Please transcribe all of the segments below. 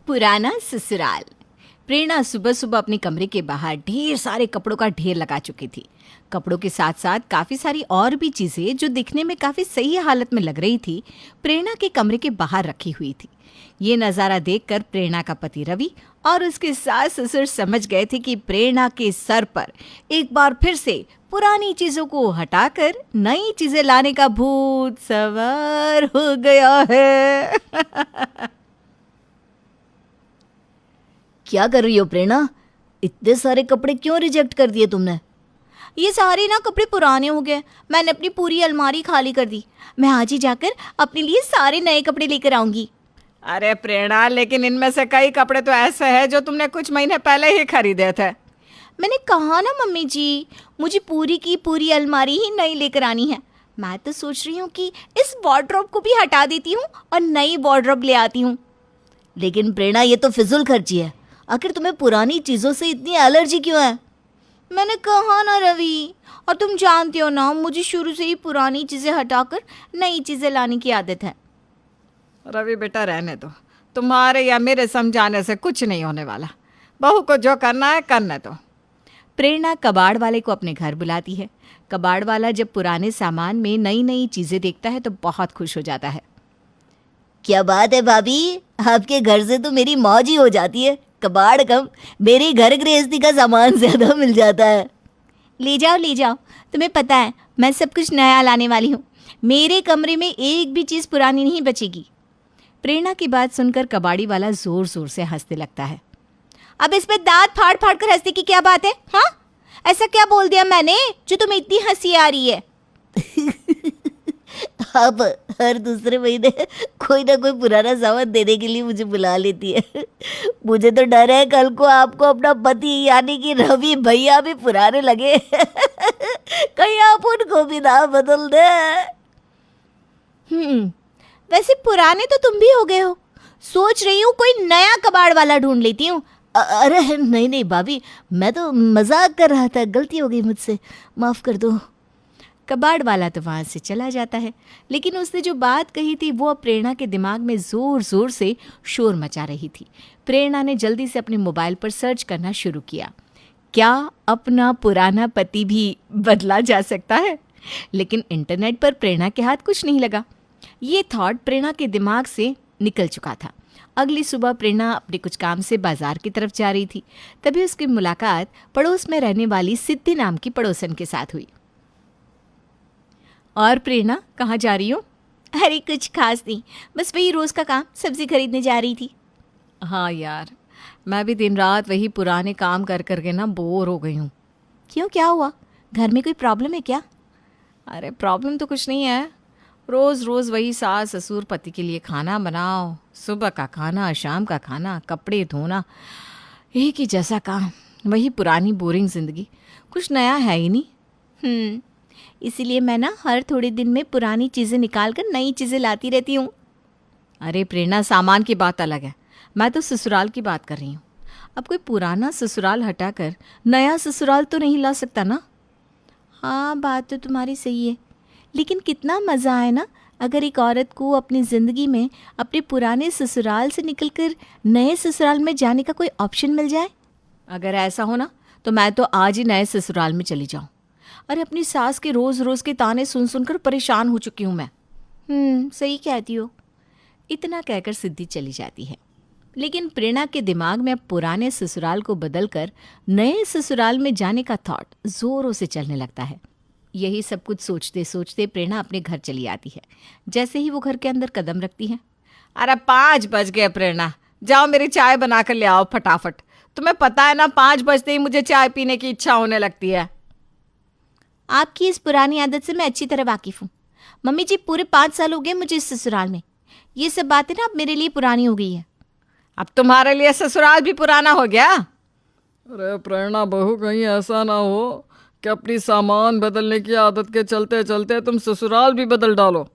पुराना ससुराल। प्रेरणा सुबह सुबह अपने कमरे के बाहर ढेर सारे कपड़ों का ढेर लगा चुकी थी। कपड़ों के साथ साथ काफी सारी और भी चीजें जो दिखने में काफी सही हालत में लग रही थी, प्रेरणा के कमरे के बाहर रखी हुई थी। ये नज़ारा देखकर प्रेरणा का पति रवि और उसके सास ससुर समझ गए थे कि प्रेरणा के सर पर एक बार फिर से पुरानी चीजों को हटाकर नई चीजें लाने का भूत सवार हो गया है। क्या कर रही हो प्रेरणा? इतने सारे कपड़े क्यों रिजेक्ट कर दिए तुमने? ये सारे ना कपड़े पुराने हो गए, मैंने अपनी पूरी अलमारी खाली कर दी। मैं आज ही जाकर अपने लिए सारे नए कपड़े लेकर आऊंगी। अरे प्रेरणा, लेकिन इनमें से कई कपड़े तो ऐसे हैं जो तुमने कुछ महीने पहले ही खरीदे थे। मैंने कहा ना मम्मी जी, मुझे पूरी की पूरी अलमारी ही नई लेकर आनी है। मैं तो सोच रही हूँ कि इस वार्डरोब को भी हटा देती हूँ और नई वार्डरोब ले आती हूँ। लेकिन प्रेरणा, ये तो फिजूल खर्ची है। आखिर तुम्हें पुरानी चीजों से इतनी एलर्जी क्यों है? मैंने कहा ना रवि, और तुम जानते हो ना, मुझे शुरू से ही पुरानी चीज़ें हटाकर नई चीज़ें लाने की आदत है। रवि बेटा, रहने दो। तुम्हारे या मेरे समझाने से कुछ नहीं होने वाला। बहू को जो करना है करने दो। प्रेरणा कबाड़ वाले को अपने घर बुलाती है। कबाड़ वाला जब पुराने सामान में नई नई चीज़ें देखता है तो बहुत खुश हो जाता है। क्या बात है भाभी, आपके घर से तो मेरी मौज ही हो जाती है। कबाड़ कम, मेरे घर गृहस्थी का सामान ज्यादा मिल जाता है। ले जाओ ले जाओ, तुम्हें पता है मैं सब कुछ नया लाने वाली हूँ। मेरे कमरे में एक भी चीज़ पुरानी नहीं बचेगी। प्रेरणा की बात सुनकर कबाड़ी वाला जोर जोर से हंसने लगता है। अब इस पे दांत फाड़ फाड़ कर हंसने की क्या बात है? हाँ, ऐसा क्या बोल दिया मैंने जो तुम्हें इतनी हंसी आ रही है? अब हर दूसरे महीने कोई ना कोई पुराना सामान देने के लिए मुझे बुला लेती है। मुझे तो डर है कल को आपको अपना पति यानी कि रवि भैया भी पुराने लगे। कहीं आप उनको भी ना बदल दे। वैसे पुराने तो तुम भी हो गए हो। सोच रही हूँ कोई नया कबाड़ वाला ढूंढ लेती हूँ। अरे नहीं नहीं भाभी, मैं तो मजाक कर रहा था, गलती हो गई मुझसे, माफ कर दो। कबाड़ वाला तो वहाँ से चला जाता है, लेकिन उसने जो बात कही थी वो प्रेरणा के दिमाग में ज़ोर ज़ोर से शोर मचा रही थी। प्रेरणा ने जल्दी से अपने मोबाइल पर सर्च करना शुरू किया। क्या अपना पुराना पति भी बदला जा सकता है? लेकिन इंटरनेट पर प्रेरणा के हाथ कुछ नहीं लगा। ये थॉट प्रेरणा के दिमाग से निकल चुका था। अगली सुबह प्रेरणा अपने कुछ काम से बाजार की तरफ जा रही थी। तभी उसकी मुलाकात पड़ोस में रहने वाली सिद्धि नाम की पड़ोसन के साथ हुई। और प्रेरणा, कहाँ जा रही हो? अरे कुछ खास नहीं, बस वही रोज़ का काम, सब्जी खरीदने जा रही थी। हाँ यार, मैं भी दिन रात वही पुराने काम कर करके ना बोर हो गई हूँ। क्यों, क्या हुआ? घर में कोई प्रॉब्लम है क्या? अरे प्रॉब्लम तो कुछ नहीं है। रोज़ रोज़ वही सास ससुर पति के लिए खाना बनाओ, सुबह का खाना, शाम का खाना, कपड़े धोना, एक ही जैसा काम, वही पुरानी बोरिंग ज़िंदगी। कुछ नया है ही नहीं। इसीलिए मैं ना हर थोड़े दिन में पुरानी चीज़ें निकाल कर नई चीज़ें लाती रहती हूँ। अरे प्रेरणा, सामान की बात अलग है, मैं तो ससुराल की बात कर रही हूँ। अब कोई पुराना ससुराल हटाकर नया ससुराल तो नहीं ला सकता ना। हाँ, बात तो तुम्हारी सही है, लेकिन कितना मज़ा आए ना अगर एक औरत को अपनी ज़िंदगी में अपने पुराने ससुराल से निकलकर नए ससुराल में जाने का कोई ऑप्शन मिल जाए। अगर ऐसा हो ना तो मैं तो आज ही नए ससुराल में चली जाऊँ। अरे अपनी सास के रोज़ रोज़ के ताने सुन सुनकर परेशान हो चुकी हूँ मैं। सही कहती हो। इतना कहकर सिद्धि चली जाती है, लेकिन प्रेरणा के दिमाग में अब पुराने ससुराल को बदलकर नए ससुराल में जाने का थॉट जोरों से चलने लगता है। यही सब कुछ सोचते सोचते प्रेरणा अपने घर चली आती है। जैसे ही वो घर के अंदर कदम रखती है, अरे 5 बज गए प्रेरणा, जाओ मेरी चाय बना कर ले आओ फटाफट। तुम्हें पता है ना, 5 बजते ही मुझे चाय पीने की इच्छा होने लगती है। आपकी इस पुरानी आदत से मैं अच्छी तरह वाकिफ़ हूँ। मम्मी जी, पूरे 5 साल हो गए मुझे इस ससुराल में। ये सब बातें ना अब मेरे लिए पुरानी हो गई है। अब तुम्हारे लिए ससुराल भी पुराना हो गया? अरे प्रेरणा बहू, कहीं ऐसा ना हो कि अपनी सामान बदलने की आदत के चलते चलते तुम ससुराल भी बदल डालो।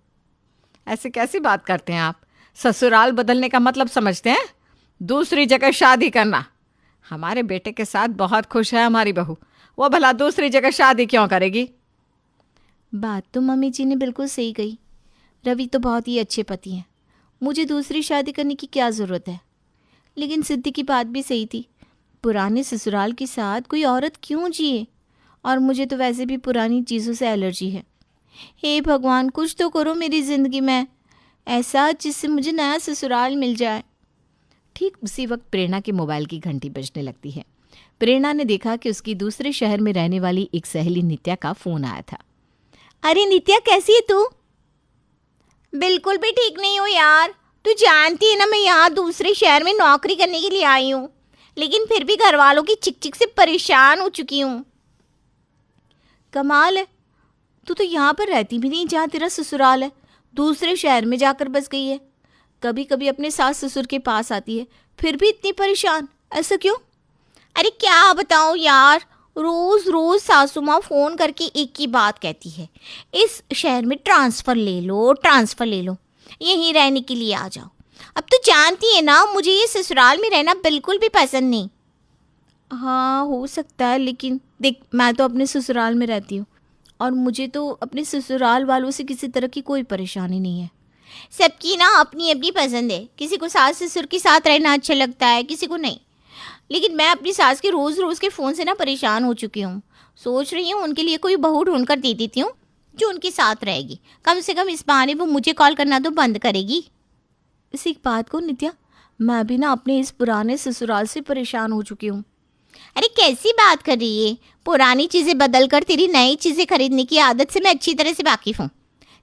ऐसे कैसी बात करते हैं आप? ससुराल बदलने का मतलब समझते हैं दूसरी जगह शादी करना। हमारे बेटे के साथ बहुत खुश है हमारी बहू, वो भला दूसरी जगह शादी क्यों करेगी? बात तो मम्मी जी ने बिल्कुल सही कही। रवि तो बहुत ही अच्छे पति हैं, मुझे दूसरी शादी करने की क्या ज़रूरत है? लेकिन सिद्धि की बात भी सही थी, पुराने ससुराल के साथ कोई औरत क्यों जिए, और मुझे तो वैसे भी पुरानी चीज़ों से एलर्जी है। हे भगवान, कुछ तो करो मेरी ज़िंदगी में ऐसा जिससे मुझे नया ससुराल मिल जाए। ठीक उसी वक्त प्रेरणा के मोबाइल की घंटी बजने लगती है। प्रेरणा ने देखा कि उसकी दूसरे शहर में रहने वाली एक सहेली नित्या का फ़ोन आया था। अरे नित्या, कैसी है तू? बिल्कुल भी ठीक नहीं हो यार। तू जानती है ना, मैं यहाँ दूसरे शहर में नौकरी करने के लिए आई हूँ, लेकिन फिर भी घर वालों की चिक चिक से परेशान हो चुकी हूँ। कमाल है, तू तो यहाँ पर रहती भी नहीं जहाँ तेरा ससुराल है, दूसरे शहर में जाकर बस गई है। कभी कभी अपने सास ससुर के पास आती है, फिर भी इतनी परेशान, ऐसा क्यों? अरे क्या बताऊँ यार, रोज़ रोज़ सासू माँ फ़ोन करके एक ही बात कहती है, इस शहर में ट्रांसफ़र ले लो, ट्रांसफ़र ले लो, यहीं रहने के लिए आ जाओ। अब तो जानती है ना, मुझे ये ससुराल में रहना बिल्कुल भी पसंद नहीं। हाँ हो सकता है, लेकिन देख, मैं तो अपने ससुराल में रहती हूँ और मुझे तो अपने ससुराल वालों से किसी तरह की कोई परेशानी नहीं है। सबकी ना अपनी अपनी पसंद है, किसी को सास ससुर के साथ रहना अच्छा लगता है, किसी को नहीं। लेकिन मैं अपनी सास के रोज़ रोज़ के फ़ोन से ना परेशान हो चुकी हूँ। सोच रही हूँ उनके लिए कोई बहू ढूंढ कर दे देती हूँ जो उनके साथ रहेगी। कम से कम इस बहाने वो मुझे कॉल करना तो बंद करेगी। इस एक बात को नित्या, मैं भी ना अपने इस पुराने ससुराल से परेशान हो चुकी हूँ। अरे कैसी बात कर रही है? पुरानी चीज़ें बदल कर तेरी नई चीज़ें खरीदने की आदत से मैं अच्छी तरह से वाकिफ़ हूँ,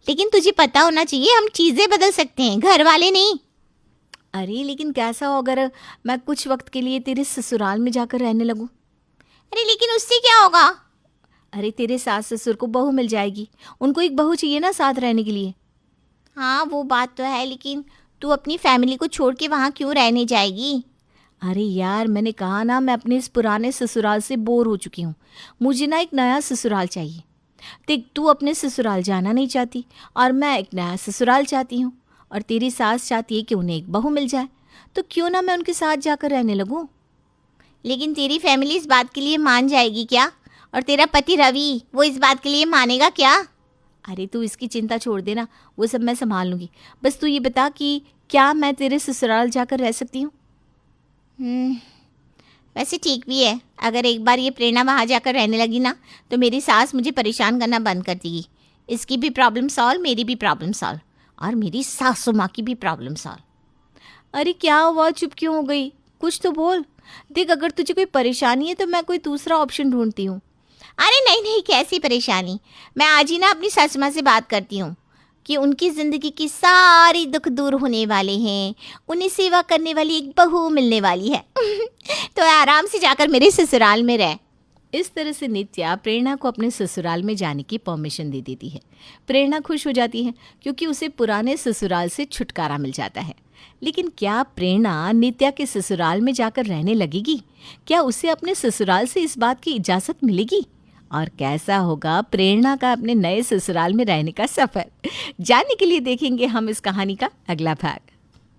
लेकिन तुझे पता होना चाहिए हम चीज़ें बदल सकते हैं, घर वाले नहीं। अरे लेकिन कैसा हो अगर मैं कुछ वक्त के लिए तेरे ससुराल में जाकर रहने लगूं? अरे लेकिन उससे क्या होगा? अरे तेरे सास ससुर को बहू मिल जाएगी, उनको एक बहू चाहिए ना साथ रहने के लिए। हाँ वो बात तो है, लेकिन तू अपनी फैमिली को छोड़ के वहाँ क्यों रहने जाएगी? अरे यार, मैंने कहा ना, मैं अपने इस पुराने ससुराल से बोर हो चुकी हूँ, मुझे ना एक नया ससुराल चाहिए। देख, तू अपने ससुराल जाना नहीं चाहती और मैं एक नया ससुराल चाहती हूँ, और तेरी सास चाहती है कि उन्हें एक बहू मिल जाए, तो क्यों ना मैं उनके साथ जाकर रहने लगूं। लेकिन तेरी फैमिली इस बात के लिए मान जाएगी क्या? और तेरा पति रवि, वो इस बात के लिए मानेगा क्या? अरे तू इसकी चिंता छोड़ देना, वो सब मैं संभाल लूँगी। बस तू ये बता कि क्या मैं तेरे ससुराल जाकर रह सकती हूँ? वैसे ठीक भी है, अगर एक बार ये प्रेरणा वहाँ जाकर रहने लगी ना, तो मेरी सास मुझे परेशान करना बंद कर देगी। इसकी भी प्रॉब्लम सॉल्व, मेरी भी प्रॉब्लम सॉल्व, और मेरी सासू माँ की भी प्रॉब्लम सॉल्व। अरे क्या हुआ, चुप क्यों हो गई? कुछ तो बोल। देख, अगर तुझे कोई परेशानी है तो मैं कोई दूसरा ऑप्शन ढूंढती हूँ। अरे नहीं नहीं, कैसी परेशानी, मैं आज ही ना अपनी सासू माँ से बात करती हूँ कि उनकी ज़िंदगी की सारी दुख दूर होने वाले हैं, उन्हें सेवा करने वाली एक बहू मिलने वाली है तो आराम से जाकर मेरे ससुराल में रह। इस तरह से नित्या प्रेरणा को अपने ससुराल में जाने की परमिशन दे देती है। प्रेरणा खुश हो जाती है क्योंकि उसे पुराने ससुराल से छुटकारा मिल जाता है। लेकिन क्या प्रेरणा नित्या के ससुराल में जाकर रहने लगेगी? क्या उसे अपने ससुराल से इस बात की इजाज़त मिलेगी? और कैसा होगा प्रेरणा का अपने नए ससुराल में रहने का सफ़र? जानने के लिए देखेंगे हम इस कहानी का अगला भाग।